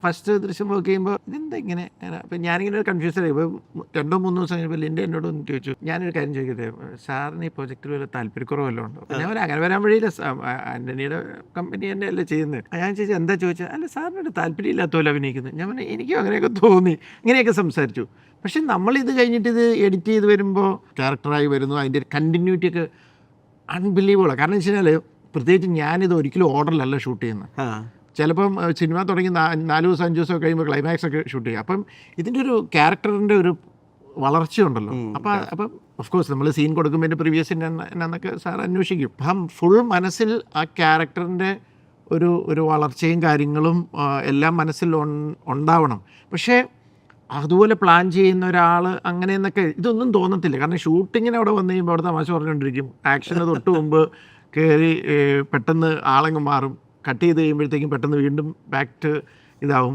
First ദൃശ്യം work ചെയ്യുമ്പോൾ ഇതെന്താ ഇങ്ങനെ അപ്പം ഞാനിങ്ങനെ കൺഫ്യൂസ് ആയി. ഇപ്പോൾ 2-3 ദിവസം കഴിഞ്ഞപ്പോൾ ലിൻ്റെ എന്നോട് ഒന്ന് ചോദിച്ചു, ഞാനൊരു കാര്യം ചോദിക്കട്ടെ, സാറിന് ഈ പ്രൊജക്റ്റിൽ വല്ല താല്പര്യക്കുറവല്ലോ ഉണ്ടോ? അപ്പം ഞാൻ ഒരു അങ്ങനെ വരാൻ വഴിയില്ല, ആൻ്റണിയുടെ കമ്പനി തന്നെ അല്ലേ ചെയ്യുന്നത്. ഞാൻ ചോദിച്ചാൽ എന്താ ചോദിച്ചാൽ, അല്ല സാറിനൊരു താല്പര്യമില്ലാത്ത പോലെ അഭിനയിക്കുന്നത്. ഞാൻ പറഞ്ഞു എനിക്കും അങ്ങനെയൊക്കെ തോന്നി, ഇങ്ങനെയൊക്കെ സംസാരിച്ചു. പക്ഷെ നമ്മളിത് കഴിഞ്ഞിട്ട് ഇത് എഡിറ്റ് ചെയ്ത് വരുമ്പോൾ ക്യാരക്ടറായി വരുന്നു, അതിൻ്റെ കണ്ടിന്യൂറ്റി ഒക്കെ അൺബിലീവബിളാണ്. കാരണം വെച്ച് കഴിഞ്ഞാൽ പ്രത്യേകിച്ച് ഞാനിത് ഒരിക്കലും ഓർഡറിലല്ല ഷൂട്ട് ചെയ്യുന്നത്. ചിലപ്പം സിനിമ തുടങ്ങി 4 ദിവസം 5 ദിവസം കഴിയുമ്പോൾ ക്ലൈമാക്സ് ഒക്കെ ഷൂട്ട് ചെയ്യും. അപ്പം ഇതിൻ്റെ ഒരു ക്യാരക്ടറിൻ്റെ ഒരു വളർച്ചയുണ്ടല്ലോ. അപ്പം ഓഫ് കോഴ്സ് നമ്മൾ സീൻ കൊടുക്കുമ്പോൾ എൻ്റെ പ്രീവിയസ് എന്നൊക്കെ സാർ അന്വേഷിക്കും. അപ്പം ഫുൾ മനസ്സിൽ ആ ക്യാരക്ടറിൻ്റെ ഒരു വളർച്ചയും കാര്യങ്ങളും എല്ലാം മനസ്സിൽ ഉണ്ടാവണം. പക്ഷേ അതുപോലെ പ്ലാൻ ചെയ്യുന്ന ഒരാൾ അങ്ങനെയെന്നൊക്കെ ഇതൊന്നും തോന്നത്തില്ല. കാരണം ഷൂട്ടിങ്ങിന് അവിടെ വന്നു കഴിയുമ്പോൾ അവിടെ തമാശ പറഞ്ഞുകൊണ്ടിരിക്കും. ആക്ഷന് തൊട്ട് മുമ്പ് കയറി പെട്ടെന്ന് ആളങ്ങ് മാറും. കട്ട് ചെയ്ത് കഴിയുമ്പോഴത്തേക്കും പെട്ടെന്ന് വീണ്ടും ബാക്ക് ടു ഇതാവും.